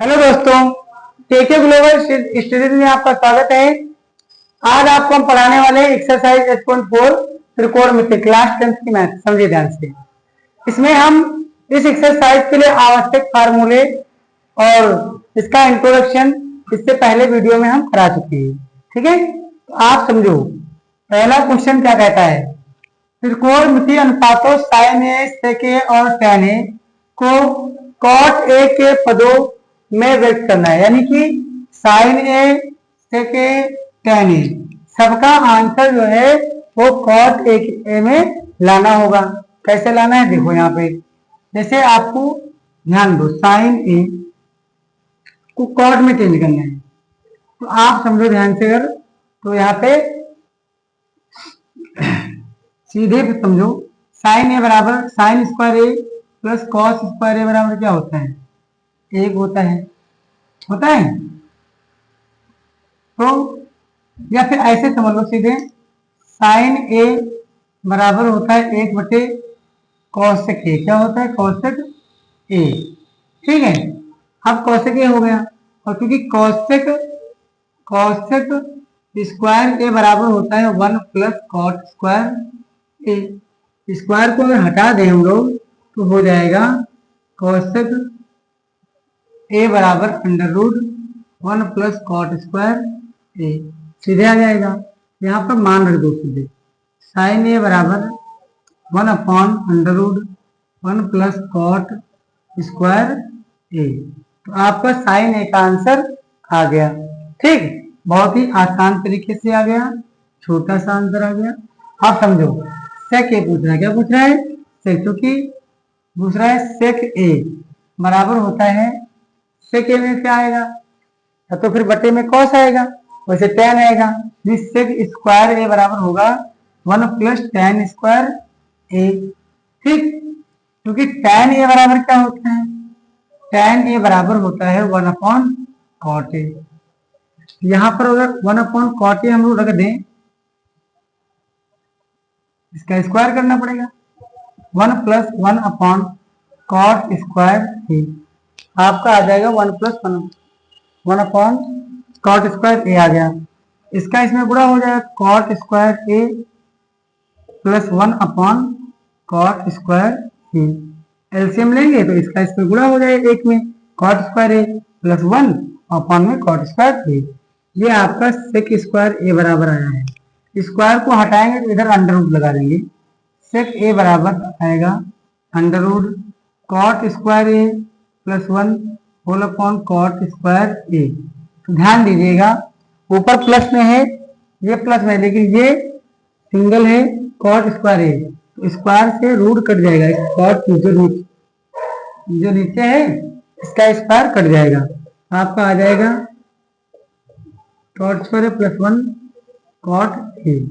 Hello दोस्तों, टेके global studies में आपका स्वागत है। आज आपको हम पढ़ाने वाले हैं एक्सरसाइज 8.4 त्रिकोणमिति क्लास 10th की मैथ। समझिए ध्यान से। इसमें हम इस एक्सरसाइज के लिए आवश्यक फार्मूले और इसका इंट्रोडक्शन इससे पहले वीडियो में हम करा चुके हैं। ठीक है, तो आप समझो। पहला क्वेश्चन क्या कहता है? त्रिकोणमिति अनुपातों साइन ए, सेक ए और टैन ए को कॉट ए के पदों में व्यक्त करना है, यानी कि sign A, sec A, tan A सबका आंसर जो है वो कॉट ए में लाना होगा। कैसे लाना है देखो यहाँ पे। जैसे आपको ध्यान दो, साइन ए को कॉट में चेंज करना है, तो आप समझो ध्यान से। अगर तो यहाँ पे सीधे समझो, साइन ए बराबर sine square A plus cos square ए बराबर क्या होता है? एक होता है तो या फिर ऐसे समझ लो सीधे, साइन ए बराबर होता है 1/, कॉसेक ए क्या होता है? कॉसेक ए। ठीक है, अब कॉसेक ए हो गया, और क्योंकि कॉसेक स्क्वायर ए बराबर होता है 1 प्लस कॉट स्क्वायर ए। स्क्वायर को अगर हटा दें हम लोग तो हो जाएगा कॉसेक ए बराबर √1 प्लस कॉट स्क्वायर ए। सीधे आ जाएगा। यहाँ पर मान रख दो सीधे, साइन ए बराबर 1/√1 प्लस कॉट स्क्वायर ए। तो आपका साइन ए का आंसर आ गया। ठीक, बहुत ही आसान तरीके से आ गया, छोटा सा आंसर आ गया। आप समझो, सेक ए पूछ रहा है। क्या पूछ रहा है? सेक, क्योंकि दूसरा है सेक ए बराबर होता है, सेक ए में क्या आएगा? तो फिर बटे में कॉस आएगा, वैसे टैन आएगा। सेक स्क्वायर ए बराबर होगा 1 प्लस टैन स्क्वायर ए। ठीक, क्योंकि टैन ए बराबर क्या होता है? टैन ए बराबर होता है 1/कॉट ए। यहाँ पर अगर 1/कॉट ए हम लोग रख दें, इसका स्क्वायर करना पड़ेगा, 1 + 1/कॉट स्क्वायर ए। आपका आ जाएगा 1 + 1/कॉट स्क्वायर ए आ गया। इसका इसमें गुणा हो जाएगा, cot square A plus 1/कॉट square A. LCM लेंगे तो इसका इसमें गुणा हो जाएगा, एक में कॉट स्क्वायर ए प्लस 1 में कॉट स्क्वायर ए। ये आपका सेक स्क्वायर ए बराबर आया है। स्क्वायर को हटाएंगे तो इधर अंडर रूट लगा देंगे। सेक ए बराबर आएगा √cot square A plus 1 whole upon cot square A. ध्यान दीजिएगा, ऊपर प्लस में है, ये प्लस में है, लेकिन ये सिंगल है कॉट स्क्वायर ए, तो स्क्वायर से रूट कट जाएगा। कॉट जो नीचे है इसका स्क्वायर कट जाएगा, आपका आ जाएगा cot square plus 1 cot A.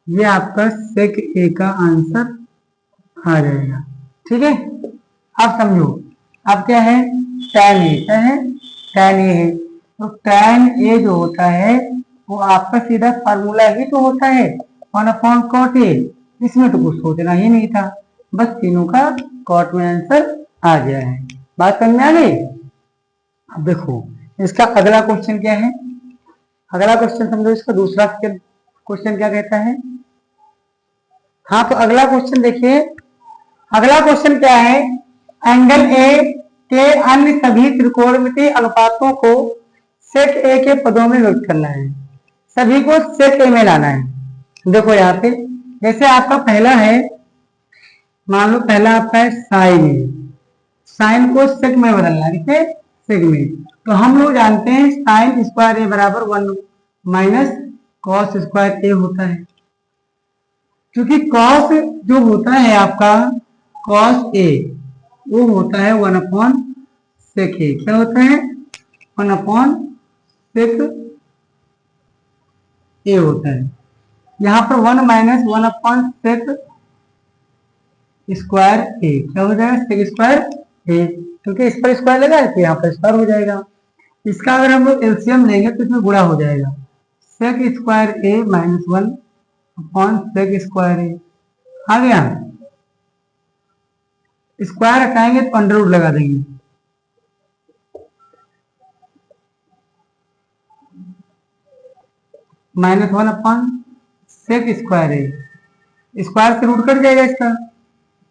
ये आपका सेक ए का आंसर आ जाएगा। ठीक है, आप समझो। अब क्या है? Tan A. क्या है? टैन ए है। तो टैन ए जो होता है वो आपका सीधा फार्मूला ही तो होता है 1/कॉट ए। इसमें तो कुछ सोचना ही नहीं था, बस तीनों का कॉट में आंसर आ गया है। बात समझ में आ गई? अब देखो इसका अगला क्वेश्चन क्या है। अगला क्वेश्चन समझो, इसका दूसरा क्वेश्चन क्या कहता है। हाँ, तो अगला क्वेश्चन देखिए। अगला क्वेश्चन क्या है? एंगल ए के अन्य सभी त्रिकोणमितीय अनुपातों को सेक ए के पदों में व्यक्त करना है। सभी को सेक ए में लाना है। देखो यहाँ पे, जैसे आपका पहला है, मान लो पहला आपका है साइन ए। साइन को सेक में बदलना है, ठीक है, सेक में। तो हम लोग जानते हैं साइन स्क्वायर ए बराबर 1 माइनस कॉस स्क्वायर ए होता है। क्योंकि कॉस जो होता है आपका, कॉस ए वो होता है 1/सेक ए। क्या होता है? 1/सेक ए होता है। यहाँ पर 1 माइनस 1/सेक स्क्वायर ए क्या हो जाएगा? सेक स्क्वायर ए, क्योंकि इस पर स्क्वायर लगा है तो यहाँ पर स्क्वायर हो जाएगा। इसका अगर हम लोग एलसीएम लेंगे तो इसमें गुणा हो जाएगा, सेक स्क्वायर ए माइनस 1/सेक स्क्वायर ए आ गया। स्क्वायर हटाएंगे तो अंडर रूट लगा देंगे, -1/sec²a। स्क्वायर से रूट कट जाएगा इसका,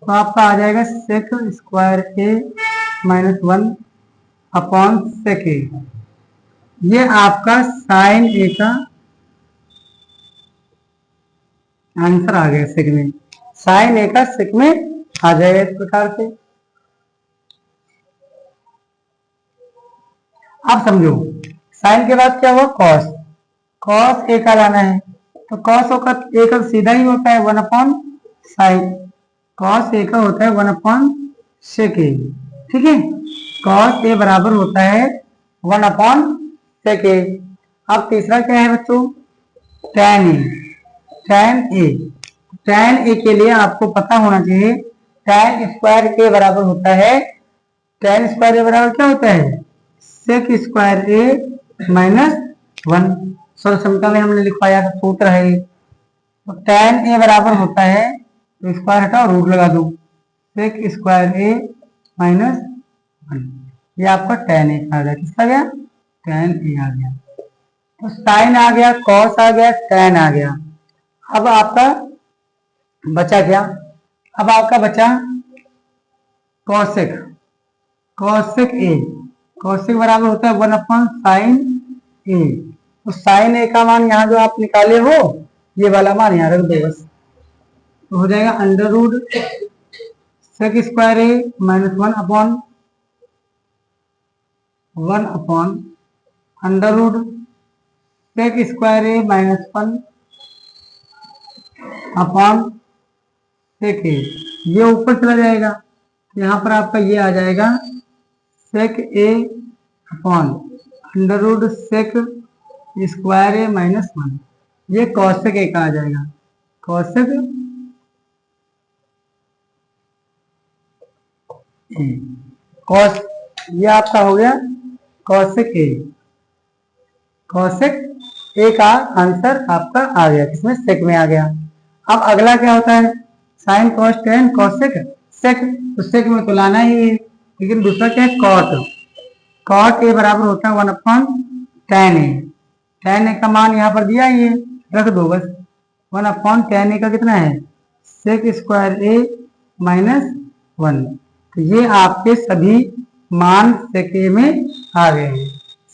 तो आपका आ जाएगा sec²a -1/sec a। ये आपका साइन ए का आंसर आ गया सेक में। साइन ए का सेक में आ जाएगा इस प्रकार से। आप समझो, साइन के बाद क्या हुआ, कॉस। कॉस ए का लाना है, तो कॉस ए का सीधा ही होता है 1/साइन। कॉस ए का होता है 1/सेक ए। ठीक है, कॉस ए बराबर होता है 1/सेक ए। अब तीसरा क्या है बच्चों, tan ए। tan ए, tan ए के लिए आपको पता होना चाहिए tan स्क्वायर ए बराबर होता है, tan स्क्वायर ए बराबर क्या होता है, sec² a -1। सरल समीकरण में हमने लिखवाया था, सूत्र है। तो tan a बराबर होता है, तो स्क्वायर हटाओ रूट लगा दो, sec² a -1। ये आपका tan a आ गया। किसका गया, tan a आ गया। तो साइन आ गया, कॉस आ गया, tan आ गया। अब आपका बचा क्या, अब आपका बचा कॉसेक। कॉसेक ए, कॉसेक बराबर होता है 1/साइन ए। तो साइन ए का मान यहाँ जो आप निकाले हो, ये वाला मान यहाँ रख दो बस, तो हो जाएगा √sec² a -1/1 √sec² a -1/sec a। ये ऊपर चला जाएगा, यहाँ पर आपका ये आ जाएगा sec a √sec² a -1। ये cosec a का आ जाएगा, cosec a। cos, ये आपका हो गया cosec a। cosec a का आंसर आपका आ गया, किसमें, सेक में आ गया। अब अगला क्या होता है, sine cos tan cosec sec. तो सेक में तो लाना ही है, लेकिन दूसरा क्या है, कॉट। कॉट ए बराबर होता है 1/tan a। tan a का मान यहाँ पर दिया ही है, रख दो बस। 1/tan a का कितना है, sec² a -1। तो ये आपके सभी मान सेक ए में आ गए हैं।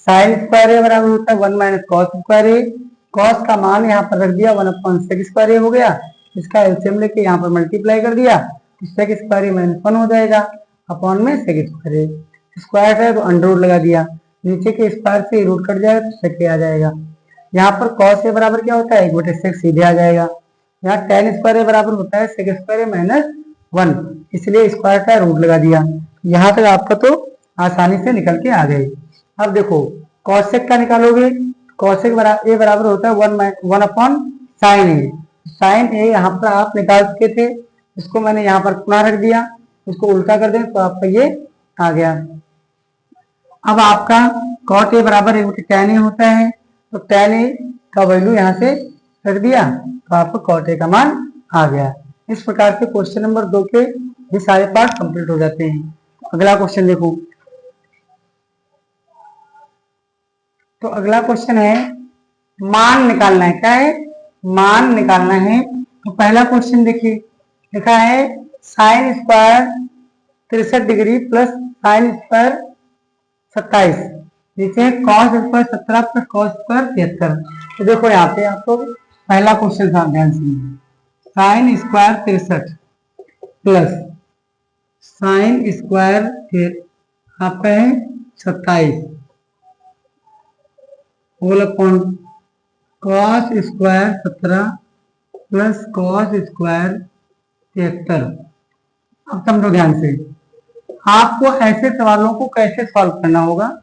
साइन स्क्वायर ए बराबर होता है 1 - cos² a। cos का मान यहाँ पर रख दिया, 1/sec² a हो गया। इसका एलसीएम लेके यहाँ पर मल्टीप्लाई कर दिया, तो sec² a -1 हो जाएगा, अपॉन में sec² a। स्क्वायर है तो अंडर रूट लगा दिया, नीचे के स्क्वायर से रूट कट जाएगा तो sec a आ जाएगा। यहाँ पर cos a बराबर क्या होता है, 1/sec सीधे आ जाएगा। यहाँ tan² a बराबर होता है sec² a -1, इसलिए स्क्वायर का रूट लगा दिया। यहाँ तक आपका तो आसानी से निकल के आ गए। अब देखो cosec का निकालोगे, cosec ए बराबर होता है 1/sin a। साइन ए यहाँ पर आप निकाल चुके थे, इसको मैंने यहाँ पर पुनः रख दिया, इसको उल्टा कर दें तो आपका ये आ गया। अब आपका cot ए बराबर 1/tan a होता है, तो tan a का वैल्यू यहाँ से रख दिया, तो आपको cot a का मान आ गया। इस प्रकार से क्वेश्चन नंबर 2 के ये सारे पार्ट कंप्लीट हो जाते हैं। अगला क्वेश्चन देखो, तो अगला क्वेश्चन है मान निकालना है। क्या है, मान निकालना है। तो पहला क्वेश्चन देखिए, लिखा है sign square 63 degree plus sine square 27, नीचे cos square 17 plus cos square 73। तो देखो यहाँ पे आपको पहला क्वेश्चन था, ध्यान से, sine square 63 plus sine square आपका है 27 whole upon cos square 17 plus cos square 73। अब समझो ध्यान से, आपको ऐसे सवालों को कैसे सॉल्व करना होगा।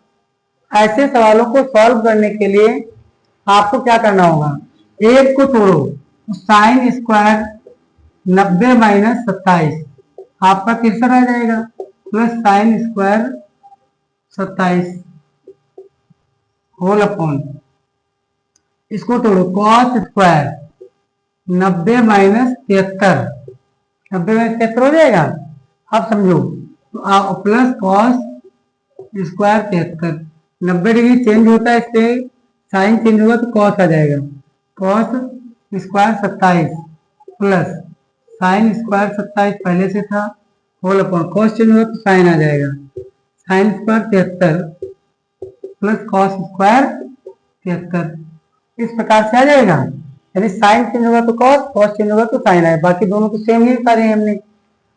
ऐसे सवालों को सॉल्व करने के लिए आपको क्या करना होगा, एक को तोड़ो, तो साइन स्क्वायर 90 - 27 आपका 63 आ जाएगा, plus sine square 27 whole upon, इसको तोड़ो, कॉस स्क्वायर 90 - 73, 90 में 73 हो जाएगा। अब समझो, तो plus cos square 73, 90 degree change होता है, इससे साइन चेंज होगा तो कॉस आ जाएगा, cos square 27 plus sine square 27 पहले से था, होल अपॉन कॉस चेंज होगा तो साइन आ जाएगा, sine square 73 plus cos square 73, इस प्रकार से आ जाएगा। यानी साइन चेंज होगा तो कॉस, कॉस चेंज होगा तो साइन आए, बाकी दोनों को सेम ही सारे हैं हमने।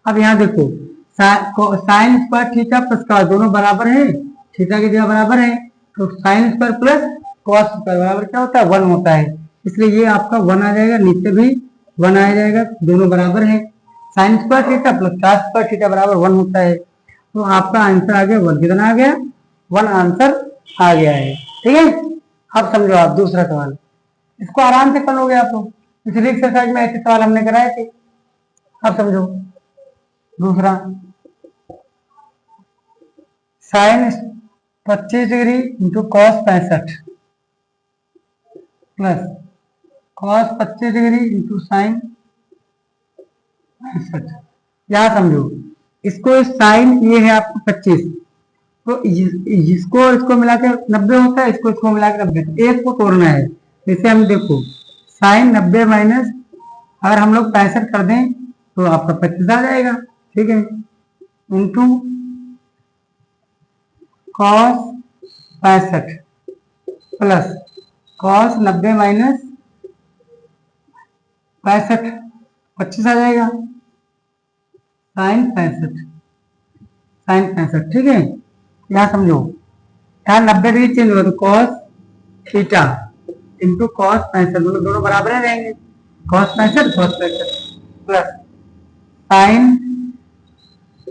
अब यहाँ देखो sine square theta plus cos दोनों बराबर है, थीटा की जगह बराबर है, तो sine square plus cos square बराबर क्या होता है 1 होता है, इसलिए ये आपका 1 आ जाएगा, नीचे भी 1 आ जाएगा, दोनों बराबर है। Sine square theta plus cos square theta बराबर 1 होता है, तो आपका आंसर आ गया 1। कितना आ गया 1 आंसर आ गया है। ठीक है, अब समझो आप दूसरा सवाल, इसको आराम से कर लोगे आप लोग, पिछली एक्सरसाइज में ऐसे सवाल हमने कराए थे। अब समझो दूसरा, sine 25 degree into cos 65 plus cos 25 degree into sine 65। यहाँ समझो, इसको साइन ये है आपको 25, तो इसको इसको मिला के 90 होता है, इसको इसको मिला के 90, एक को तोड़ना है। जैसे हम देखो साइन 90 माइनस अगर हम लोग 65 कर दें तो आपका 25 आ जाएगा। ठीक है, into cos 65 plus cos 90 minus 65 25 आ जाएगा, साइन 65। ठीक है, यहाँ समझो, यहाँ 90 डिग्री चेंज होगा तो कॉस थीटा इंटू कॉस 65, दोनों बराबर रहेंगे, cos 65 cos 65 plus sign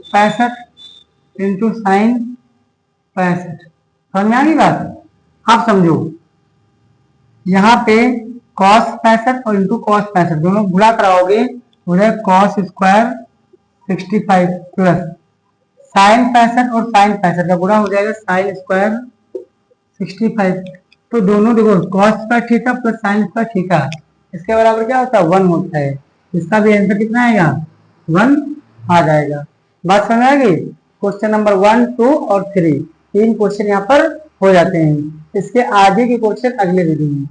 65 into sine 65। समझ में आ गई बात? आप समझो, यहाँ पे कॉस 65 और इंटू कॉस 65 दोनों गुणा कराओगे हो जाएगा कॉस स्क्वायर 65 प्लस साइन 65 और साइन 65 का गुणा हो जाएगा साइन स्क्वायर 65। तो दोनों देखो cos square theta plus sine square theta, इसके बराबर क्या होता है 1 होता है, इसका भी आंसर कितना आएगा 1 आ जाएगा। बात समझ आ गई? क्वेश्चन नंबर 1, 2 और 3 तीन क्वेश्चन यहाँ पर हो जाते हैं, इसके आगे के क्वेश्चन अगले वीडियो में।